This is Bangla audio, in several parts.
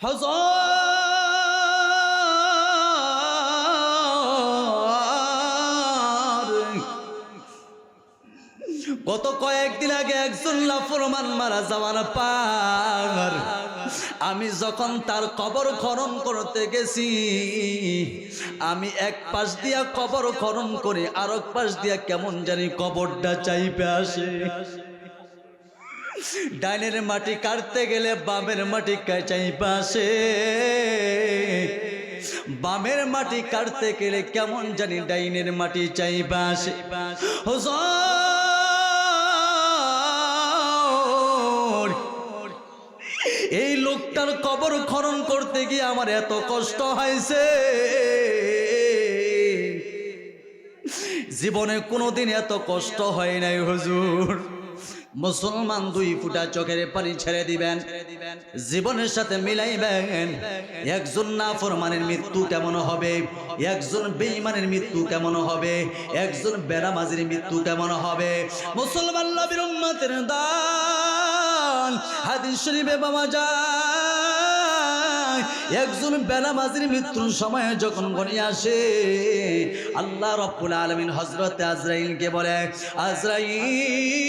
গত কয়েকদিন আগে একজন নাফরমান মারা যাওয়ার পর আমি যখন তার কবর খনন করতে গেছি, আমি এক পাশ দিয়া কবর খনন করে আর এক পাশ দিয়া কেমন জানি কবরটা চাইপে আসে। ডাইনের মাটি কাটতে গেলে বামের মাটি চাইপে আসে, বামের মাটি কাটতে গেলে কেমন জানি ডাইনের মাটি চাইপে আসে। এই লোকটার কবর খনন করতে গিয়ে আমার এত কষ্ট হয়েছে, জীবনে কোনোদিন এত কষ্ট হয় নাই হুজুর। মুসলমান দুই ফুটা চোখের পানি ছেড়ে দিবেন, জীবনের সাথে মিলাইবেন। একজন নাফরমানের মৃত্যু কেমন হবে, একজন বেঈমানের মৃত্যু কেমন হবে, একজন বেনামাজির মৃত্যু কেমন হবে। মুসলমান নবীর উম্মতের দান হাদিস শরীফে পাওয়া যায়, একজন বেনামাজির মৃত্যুর সময় যখন ঘনিয়ে আসে, আল্লাহ রাব্বুল আলামিন হযরত আজরাইলকে বলে, আজরাইল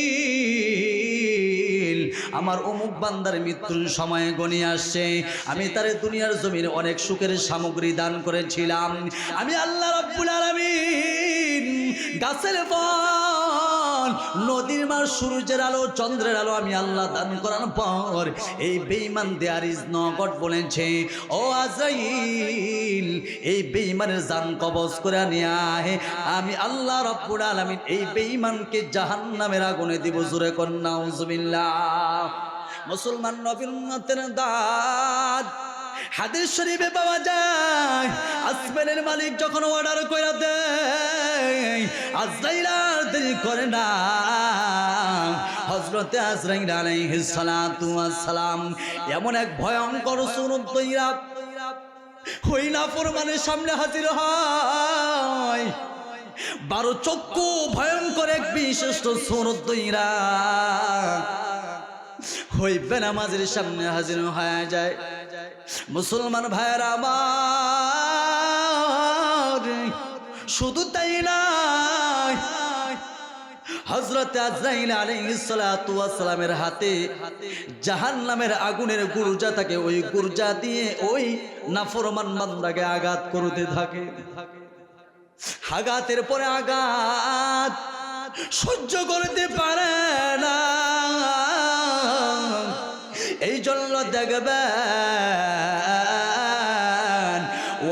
আমার অমুক বান্দার মৃত্যুর সময় ঘনিয়ে আসছে, আমি তারে দুনিয়ার জমিনে অনেক সুখের সামগ্রী দান করেছিলাম। আমি আল্লাহ রাব্বুল আলামিন গাছের ফল, নদীর মাছ, সূর্যের আলো, চন্দ্রের আলো আমি আল্লাহ দান করার পর এই বেঈমান দেয়ার ইজ নগট বলেছে, ও আজরাইল এই বেঈমানের জান কবজ করে নিয়ে আয়, আমি আল্লাহ রাব্বুল আলামিন এই বেঈমানকে জাহান্নামের আগুনে দিব। জোরে কর নাউজুবিল্লাহ। মুসলমান নবীর উম্মতের দাদ হাদিস শরীফে পাওয়া যায়, আসমানের মালিক যখন অর্ডার কইরা দেয়, আজরাইল আর দেরি করে না, হযরতে আজরাইল আলাইহিস সালাতু ওয়াস সালাম এমন এক ভয়ঙ্কর সুরত দইরা ওই নাফরমানের সামনে হাজির হয়। 12 চক্ষু ভয়ঙ্কর এক বিশিষ্ট সুরত দইরা ওই বেনামাজির সামনে হাজির হয়ে যায়। মুসলমান ভাইয়েরা আমার, শুধু তাই নয়, হযরত আজরাইল আলাইহিস সালাতু ওয়াস সালামের হাতে জাহান্নামের আগুনের গুরজা থাকে, ওই গুরজা দিয়ে ওই নাফরমান বান্দাকে আঘাত করতে থাকে। আঘাতের পরে আঘাত সহ্য করতে পারে না, এই জন্য দেখবেন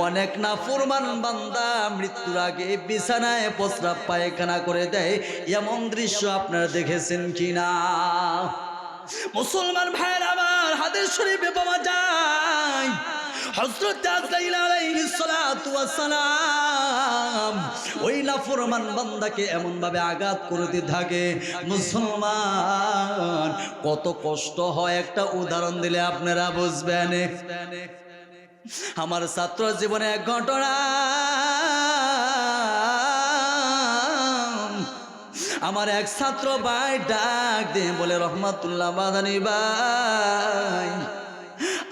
অনেক নাফরমান বান্দা মৃত্যুর আগে বিছানায় প্রস্রাব পায়খানা করে দেয়। এমন দৃশ্য আপনারা দেখেছেন কিনা? মুসলমান ভাইয়েরা আমার, হাদিস শরীফে পাওয়া যায়, হযরত আজরাইল আলাইহিস সালাতু ওয়াস সালাম ওই নাফরমান বান্দাকে এমন ভাবে আঘাত করতে থাকে। মুসলমান কত কষ্ট হয়, একটা উদাহরণ দিলে আপনারা বুঝবেন। আমার ছাত্র জীবনে এক ঘটনা, আমার এক ছাত্র ভাই ডাক দিয়ে বলে, রহমাতুল্লাহ মাদানী ভাই,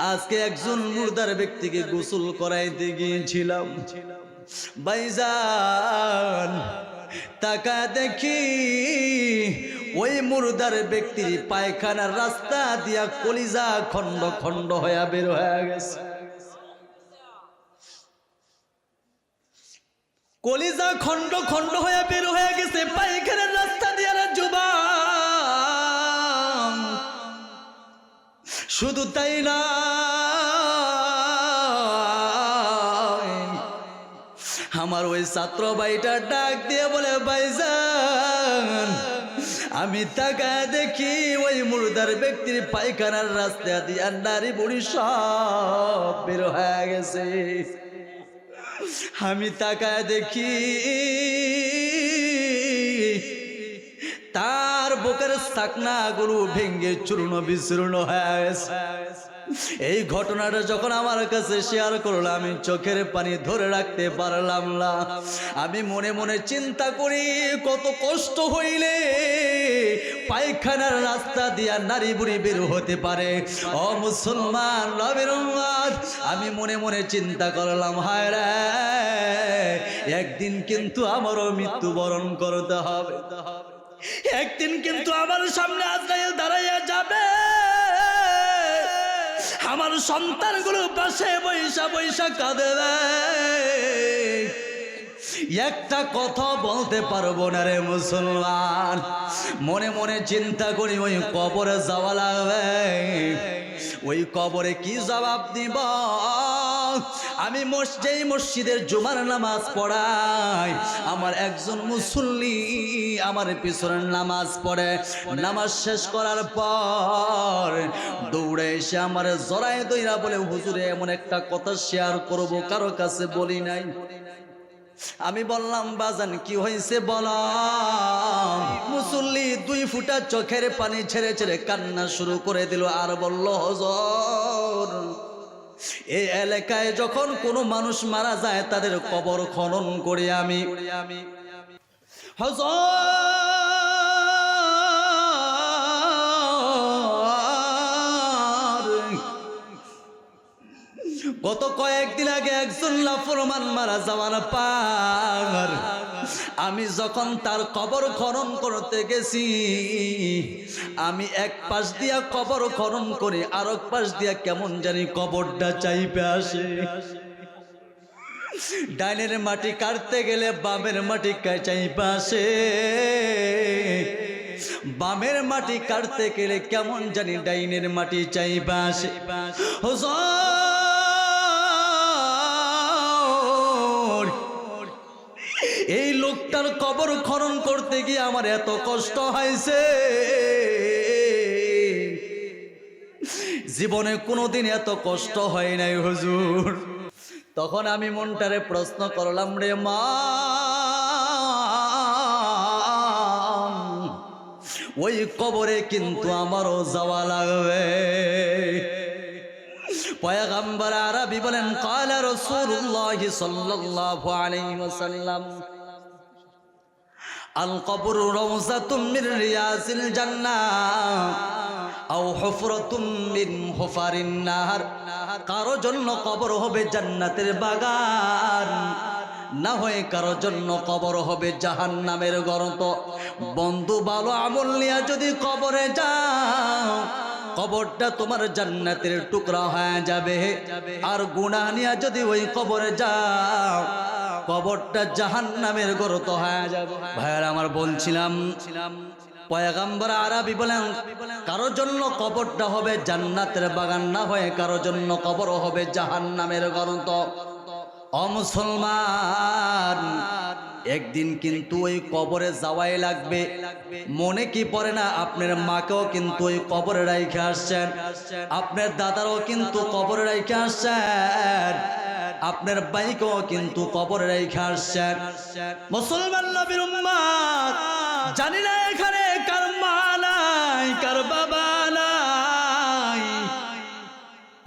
আজকে একজন মুর্দার ব্যক্তিকে গোসল করাইতে গিয়েছিলাম, ভাইজান তাকা দেখি ওই মুর্দার ব্যক্তির পায়খানার রাস্তা দিয়া কলিজা খন্ড খন্ড হয়ে বের হয়ে গেছে। কলিজা খন্ড খন্ড হয়ে বের হয়ে গেছে পায়খানার রাস্তা দিয়া। যুবক, শুধু তাই না, আমার ওই ছাত্র ভাইটা ডাক দিয়ে বলে, ভাইজান আমি তাকায় দেখি ওই মুর্দার ব্যক্তির পায়খানার রাস্তা দিয়ে নারী বুড়ি সব বের হয়ে গেছে। আমি তাকায় দেখি তার বুকের চাকনা গুলো ভেঙে চূর্ণ বিচূর্ণ হয়ে গেছে। এই ঘটনাটা যখন আমার কাছে শেয়ার করলো, আমি চোখের পানি ধরে রাখতে পারলাম না। আমি মনে মনে চিন্তা করি, কত কষ্ট হইলে পায়খানার রাস্তা দিয়া নারী বুড়ি বের হতে পারে। ও মুসলমান নবীর উম্মত, আমি মনে মনে চিন্তা করলাম, হায় রে, একদিন কিন্তু আমারও মৃত্যুবরণ করতে হবে, একদিন কিন্তু আমার সামনে আজরাইল দাঁড়াইয়া যাবে, আমার সন্তানগুলো পাশে বৈশা বৈশা কাঁদবে, একটা কথা বলতে পারবো না রে মুসলমান। মনে মনে চিন্তা করি ওই কবরে যাওয়া লাগবে, ওই কবরে কি জবাব দিব? আমি যেই মসজিদের জুমার নামাজ পড়াই, আমার একজন মুসল্লি আমার পিছনে নামাজ পড়ে, নামাজ শেষ করার পর দৌড়ে এসে আমার জড়ায় দইরা বলে, হুজুরে এমন একটা কথা শেয়ার করব, কারো কাছে বলি নাই। আমি বললাম, বাজান কি হয়েছে বলো? মুসল্লি 2 ফুটা চোখের পানি ছেড়ে ছেড়ে কান্না শুরু করে দিল, আর বলল, হুজুর, এই এলাকায় যখন কোনো মানুষ মারা যায় তাদের কবর খনন করে আমি গত কয়েকদিন আগে একজন লাফরমান মারা যাওয়ার পর আমি যখন তার কবর খনন করতে গেছি, আমি এক পাশ দিয়া কবর খনন করি, আর এক পাশ দিয়া কেমন জানি কবরটা চাইপে আসে। ডাইনের মাটি কাটতে গেলে বামের মাটি চাইপে আসে, বামের মাটি কাটতে গেলে কেমন জানি ডাইনের মাটি চাইপে আসে। এই লোকটার কবর খনন করতে গিয়ে আমার এত কষ্ট হয়েছে, জীবনে কোনোদিন এত কষ্ট হয় নাই হুজুর। তখন আমি মনটারে প্রশ্ন করলাম, রে মা, ওই কবরে কিন্তু আমারও যাওয়া লাগবে। পয়গম্বর আরবি বলেন, ক্বালা রাসূলুল্লাহ সাল্লাল্লাহু আলাইহি ওয়াসাল্লাম, আল কবরু রাউযাতুম মিন রিয়াজিল জান্নাহ আও হুফরাতুম মিন হুফারিন নার। কারো জন্য কবর হবে জান্নাতের বাগান, না হয় কারো জন্য কবর হবে জাহান্নামের গর্ত। বন্ধু, ভালো আমল নিয়ে যদি কবরে যাও, কবরটা তোমার জান্নাতের টুকরা হয়ে যাবে, আর গুনাহ নিয়ে যদি ওই কবরে যাও, কবরটা জাহান্নামের গর্ত হয়ে যাবে। ভাইরা আমার, বলছিলাম, পয়গম্বর আরবি বলেন, কারো জন্য কবরটা হবে জান্নাতের বাগান, না হয় কারো জন্য কবর হবে জাহান্নামের গর্ত। ও মুসলমান, একদিন কিন্তু ওই কবরে যাওয়াই লাগবে। মনে কি পড়ে না, আপনার মাকেও কিন্তু ওই কবরে রাইখে আসছেন, আপনার দাদারও কিন্তু কবরে রাইখে আসছেন, আপনার ভাইকেও কিন্তু কবরে রাইখে আসছেন। মুসলমান নবীর উম্মত, জানি না এখানে কার মা নাই, কার বাবা নাই।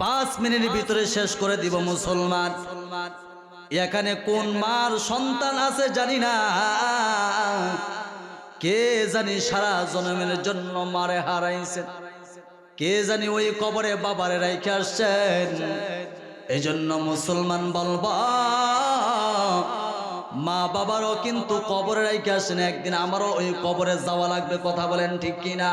5 মিনিটের ভিতরে শেষ করে দিব। মুসলমান, এখানে কোন মার সন্তান আছে জানি না, কে জানি সারা জন্মের জন্য মারে হারাইছেন, কে জানি ওই কবরে বাবারে রাইখে আসছেন। এই জন্য মুসলমান বলবা, মা বাবারও কিন্তু কবরে রাইখে আসেন, একদিন আমারও ওই কবরে যাওয়া লাগবে। কথা বলেন ঠিক কিনা?